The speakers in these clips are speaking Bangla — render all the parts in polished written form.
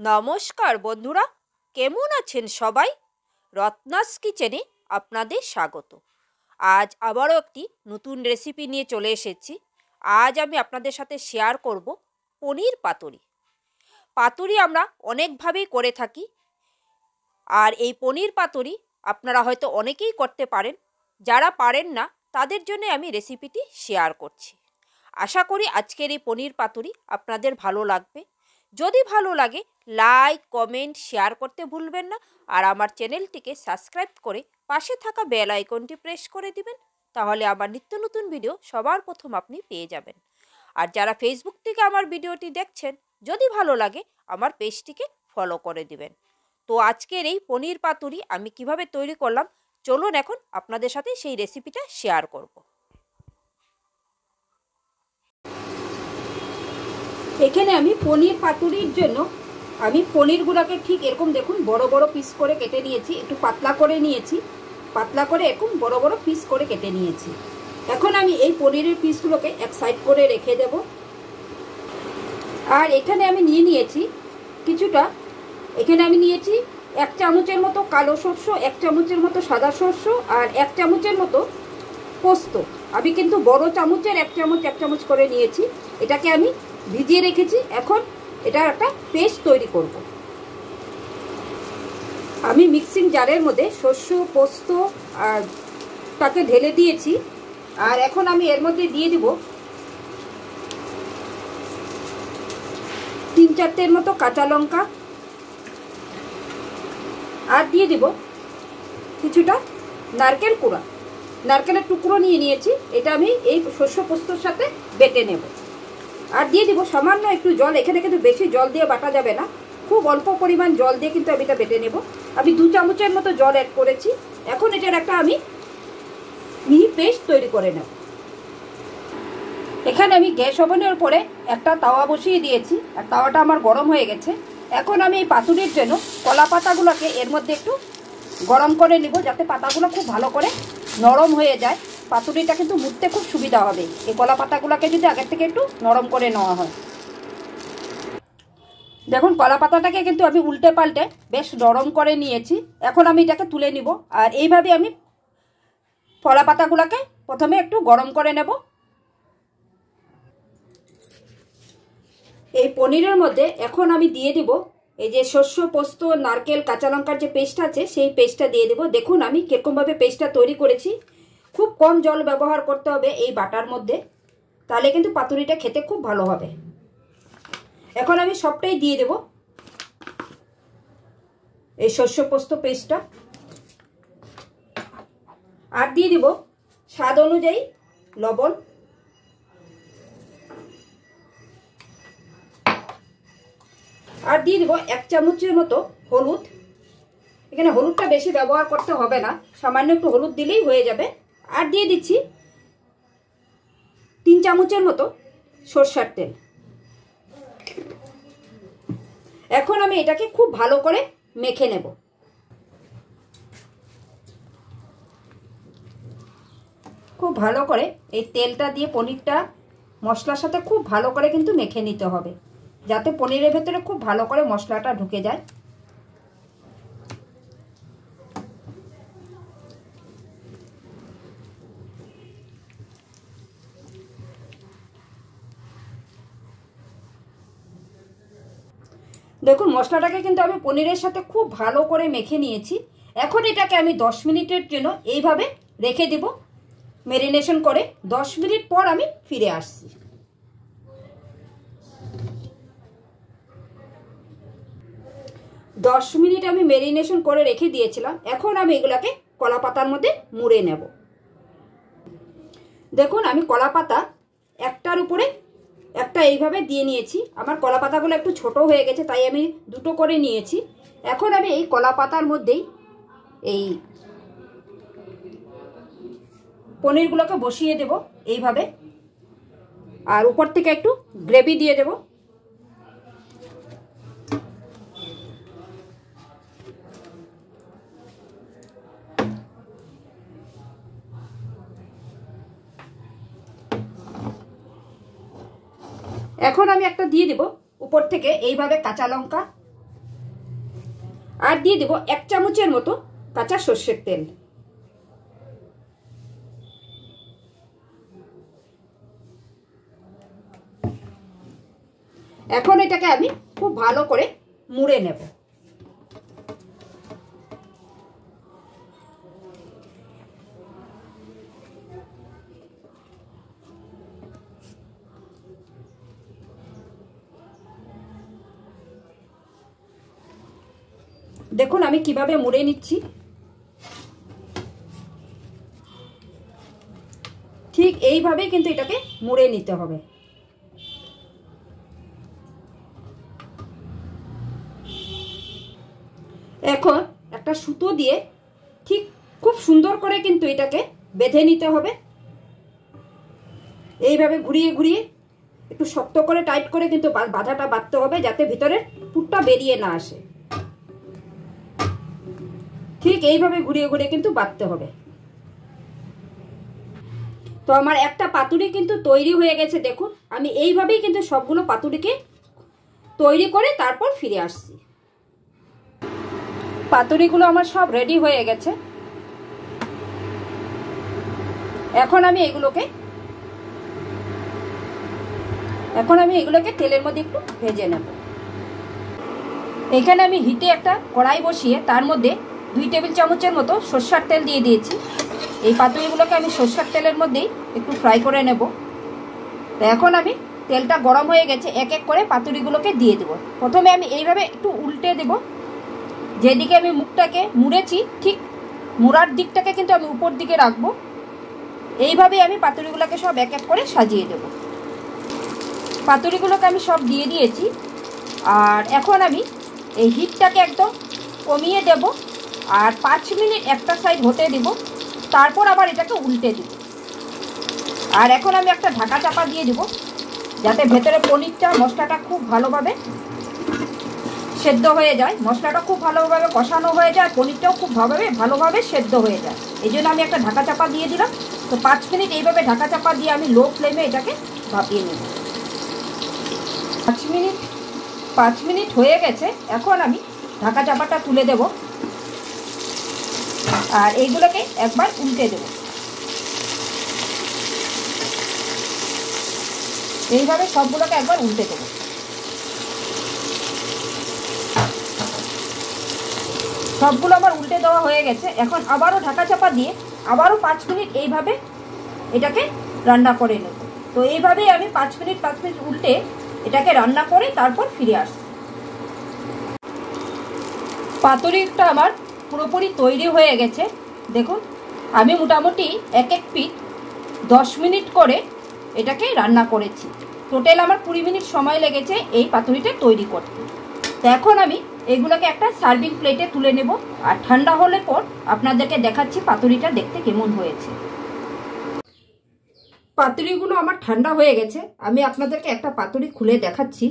নমস্কার বন্ধুরা, কেমন আছেন সবাই? রত্নাস কিচেনে আপনাদের স্বাগত। আজ আবারও একটি নতুন রেসিপি নিয়ে চলে এসেছি। আজ আমি আপনাদের সাথে শেয়ার করব পনির পাতুরি। পাতুরি আমরা অনেকভাবেই করে থাকি, আর এই পনির পাতুরি আপনারা হয়তো অনেকেই করতে পারেন। যারা পারেন না তাদের জন্য আমি রেসিপিটি শেয়ার করছি। আশা করি আজকের এই পনির পাতুরি আপনাদের ভালো লাগবে। যদি ভালো লাগে লাইক, কমেন্ট, শেয়ার করতে ভুলবেন না। আর আমার চ্যানেলটিকে সাবস্ক্রাইব করে পাশে থাকা বেল আইকনটি প্রেস করে দিবেন, তাহলে আমার নিত্য নতুন ভিডিও সবার প্রথম আপনি পেয়ে যাবেন। আর যারা ফেসবুক থেকে আমার ভিডিওটি দেখছেন, যদি ভালো লাগে আমার পেজটিকে ফলো করে দিবেন। তো আজকের এই পনির পাতুরি আমি কিভাবে তৈরি করলাম, চলুন এখন আপনাদের সাথে সেই রেসিপিটা শেয়ার করব। এখানে আমি পনির পাতুরির জন্য আমি পনিরগুলোকে ঠিক এরকম দেখুন বড় বড় পিস করে কেটে নিয়েছি, একটু পাতলা করে নিয়েছি, পাতলা করে এরকম বড় বড় পিস করে কেটে নিয়েছি। এখন আমি এই পনিরের পিসগুলোকে এক সাইড করে রেখে দেব। আর এখানে আমি নিয়েছি কিছুটা, এখানে আমি নিয়েছি 1 চামচের মতো কালো সরষ, 1 চামচের মতো সাদা সরষ, আর 1 চামচের মতো পোস্ত। আমি কিন্তু বড় চামচের 1 চামচ করে নিয়েছি। এটাকে আমি ভিজিয়ে রেখেছি। এখন এটা একটা পেস্ট তৈরি করব। আমি মিক্সিং জারের মধ্যে শস্য, পোস্ত আর তাকে ঢেলে দিয়েছি। আর এখন আমি এর মধ্যে দিয়ে দিব 3-4টের মতো কাঁচা লঙ্কা, আর দিয়ে দিব কিছুটা নারকেল কুড়া, নারকেলের টুকরো নিয়েছি। এটা আমি এই শস্য পোস্তর সাথে বেটে নেব। আর দিয়ে দিব সামান্য একটু জল। এখানে কিন্তু বেশি জল দিয়ে বাটা যাবে না, খুব অল্প পরিমাণ জল দিয়ে কিন্তু আমি এটা বেটে নেব। আমি 2 চামচের মতো জল অ্যাড করেছি। এখন এটার একটা আমি মিহি পেস্ট তৈরি করে নেব। এখানে আমি গ্যাস ওভেনের উপরে একটা তাওয়া বসিয়ে দিয়েছি, আর তাওয়াটা আমার গরম হয়ে গেছে। এখন আমি এই পাতুরির জন্য কলা পাতাগুলোকে এর মধ্যে একটু গরম করে নেব, যাতে পাতাগুলো খুব ভালো করে নরম হয়ে যায়। পাতুরিটা কিন্তু মুড়তে খুব সুবিধা হবে এই কলা পাতাগুলোকে যদি আগের থেকে একটু নরম করে নেওয়া হয়। দেখুন কলা পাতাটাকে কিন্তু আমি উল্টে পাল্টে বেশ নরম করে নিয়েছি। এখন আমি এটাকে তুলে নিব। আর এইভাবে আমি কলা পাতাগুলোকে প্রথমে একটু গরম করে নেব। এই পনিরের মধ্যে এখন আমি দিয়ে দিব এই যে শস্য, পোস্ত, নারকেল, কাঁচা লঙ্কার যে পেস্ট আছে সেই পেস্টটা দিয়ে দেব। দেখুন আমি কিরকমভাবে পেস্টটা তৈরি করেছি। খুব কম জল ব্যবহার করতে হবে এই বাটার মধ্যে, তাহলে কিন্তু পাতুরিটা খেতে খুব ভালো হবে। এখন আমি সবটাই দিয়ে দেব এই শস্য পোস্ত পেস্টটা। আর দিয়ে দিব স্বাদ অনুযায়ী লবণ। আর দিয়ে দিব 1 চামচের মতো হলুদ। এখানে হলুদটা বেশি ব্যবহার করতে হবে না, সামান্য একটু হলুদ দিলেই হয়ে যাবে। আর দিয়ে দিচ্ছি 3 চামচের মতো সরষের তেল। এখন আমি এটাকে খুব ভালো করে মেখে নেব। খুব ভালো করে এই তেলটা দিয়ে পনিরটা মশলার সাথে খুব ভালো করে কিন্তু মেখে নিতে হবে, যাতে পনিরের ভেতরে খুব ভালো করে মশলাটা ঢুকে যায়। দেখুন মশলাটাকে কিন্তু আমি পনিরের সাথে খুব ভালো করে মেখে নিয়েছি। এখন এটাকে আমি 10 মিনিটের জন্য এইভাবে রেখে দেব ম্যারিনেশন করে। 10 মিনিট পর আমি ফিরে আসছি। 10 মিনিট আমি ম্যারিনেশন করে রেখে দিয়েছিলাম। এখন আমি এগুলাকে কলা পাতার মধ্যে মুড়ে নেব। দেখুন আমি কলা পাতা একটার উপরে একটা এইভাবে দিয়ে নিয়েছি। আমার কলা পাতাগুলো একটু ছোট হয়ে গেছে, তাই আমি 2টো করে নিয়েছি। এখন আমি এই কলা পাতার মধ্যেই এই পনিরগুলোকে বসিয়ে দেব এইভাবে, আর উপর থেকে একটু গ্রেভি দিয়ে দেব। এখন আমি একটা দিয়ে দেব উপর থেকে এইভাবে কাঁচা লঙ্কা। আর দিয়ে দেব 1 চামচের মতো কাঁচা সর্ষের তেল। এখন এটাকে আমি খুব ভালো করে মুড়ে নেব। দেখুন আমি কিভাবে মুড়ে নিচ্ছি। ঠিক এইভাবেই কিন্তু এটাকে মুড়ে নিতে হবে। এখন একটা সুতো দিয়ে ঠিক খুব সুন্দর করে কিন্তু এটাকে বেঁধে নিতে হবে। এইভাবে ঘুরিয়ে ঘুরিয়ে একটু শক্ত করে টাইট করে কিন্তু বাঁধাটা বাঁধতে হবে, যাতে ভিতরে পুরটা বেরিয়ে না আসে। ঠিক এইভাবে ঘুরিয়ে ঘুরিয়ে কিন্তু বাঁধতে হবে। তো আমার একটা পাতুরি কিন্তু তৈরি হয়ে গেছে। দেখুন আমি এইভাবেই কিন্তু সবগুলো পাতুরিকে তৈরি করে তারপর ফিরে আসছি। পাতুরিগুলো আমার সব রেডি হয়ে গেছে। এখন আমি এগুলোকে তেলের মধ্যে একটু ভেজে নেব। এখানে আমি হিটে একটা কড়াই বসিয়ে তার মধ্যে 2 টেবিল চামচের মতো সরষের তেল দিয়ে দিয়েছি। এই পাতুরিগুলোকে আমি সরষের তেলের মধ্যেই একটু ফ্রাই করে নেব। তো এখন আমি তেলটা গরম হয়ে গেছে, এক এক করে পাতুরিগুলোকে দিয়ে দেব। প্রথমে আমি এইভাবে একটু উল্টে দেব। যেদিকে আমি মুখটাকে মুড়েছি ঠিক মুড়ার দিকটাকে কিন্তু আমি উপর দিকে রাখবো। এইভাবেই আমি পাতুরিগুলোকে সব এক এক করে সাজিয়ে দেব। পাতুরিগুলোকে আমি সব দিয়ে দিয়েছি। আর এখন আমি এই হিটটাকে একদম কমিয়ে দেব আর 5 মিনিট একটা সাইড হতে দেব, তারপর আবার এটাকে উল্টে দেব। আর এখন আমি একটা ঢাকা চাপা দিয়ে দেব, যাতে ভেতরে পনিরটা মশলাটা খুব ভালোভাবে সেদ্ধ হয়ে যায়, মশলাটা খুব ভালোভাবে কষানো হয়ে যায়, পনিরটাও খুব ভালোভাবে সেদ্ধ হয়ে যায়। এই জন্য আমি একটা ঢাকা চাপা দিয়ে দিলাম। তো 5 মিনিট এইভাবে ঢাকা চাপা দিয়ে আমি লো ফ্লেমে এটাকে ভাপিয়ে নেব। 5 মিনিট হয়ে গেছে। এখন আমি ঢাকা চাপাটা তুলে দেব আর এইগুলোকে একবার উল্টে দেব। এইভাবে সবগুলোকে একবার উল্টে দেব। সবগুলো আমার উল্টে দেওয়া হয়ে গেছে। এখন আবারও ঢাকা চাপা দিয়ে আবারও 5 মিনিট এইভাবে এটাকে রান্না করে নেব। তো এইভাবেই আমি 5 মিনিট উল্টে এটাকে রান্না করে তারপর ফিরে আসছি। পাতুরিটা আমার পুরোপুরি তৈরি হয়ে গেছে। দেখুন আমি মোটামুটি এক এক পিঠ 10 মিনিট করে এটাকে রান্না করেছি। টোটাল আমার 20 মিনিট সময় লেগেছে এই পাতুরিটা তৈরি করতে। তো এখন আমি এগুলোকে একটা সার্ভিং প্লেটে তুলে নেব আর ঠান্ডা হলে পর আপনাদেরকে দেখাচ্ছি পাতুরিটা দেখতে কেমন হয়েছে। পাতুরিগুলো আমার ঠান্ডা হয়ে গেছে। আমি আপনাদেরকে একটা পাতুরি খুলে দেখাচ্ছি।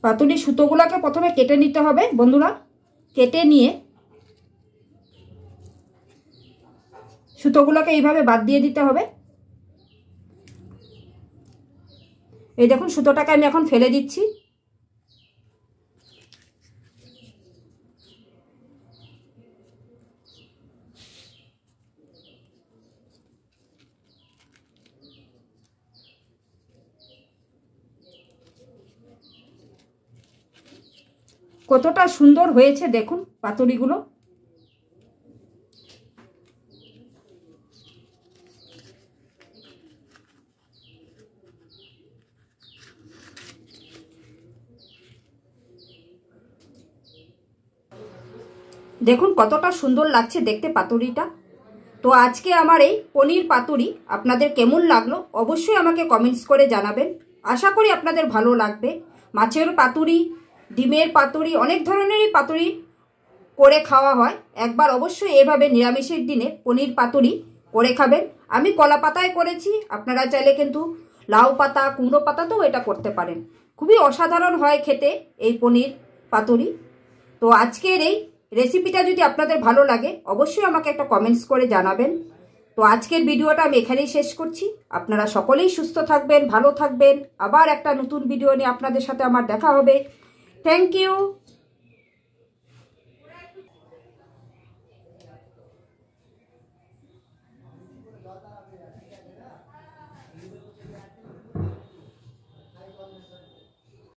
পাতুরির সুতোগুলোকে প্রথমে কেটে নিতে হবে বন্ধুরা। কেটে নিয়ে সুতোগুলোকে এইভাবে বাদ দিয়ে দিতে হবে। এই দেখুন সুতোটাকে আমি এখন ফেলে দিচ্ছি। কতটা সুন্দর হয়েছে দেখুন পাতুরিগুলো। দেখুন কতটা সুন্দর লাগছে দেখতে পাতুরিটা। তো আজকে আমার এই পনির পাতুরি আপনাদের কেমন লাগলো অবশ্যই আমাকে কমেন্টস করে জানাবেন। আশা করি আপনাদের ভালো লাগবে। মাছের পাতুরি, ডিমের পাতুরি, অনেক ধরনেরই পাতুরি করে খাওয়া হয়। একবার অবশ্যই এভাবে নিরামিষের দিনে পনির পাতুরি করে খাবেন। আমি কলা পাতায় করেছি, আপনারা চাইলে কিন্তু লাউ পাতা, কুমড়ো পাতাতেও এটা করতে পারেন। খুবই অসাধারণ হয় খেতে এই পনির পাতুরি। তো আজকের এই রেসিপিটা যদি আপনাদের ভালো লাগে অবশ্যই আমাকে একটা কমেন্টস করে জানাবেন। তো আজকের ভিডিওটা আমি এখানেই শেষ করছি। আপনারা সকলেই সুস্থ থাকবেন, ভালো থাকবেন। আবার একটা নতুন ভিডিও নিয়ে আপনাদের সাথে আমার দেখা হবে। Thank you.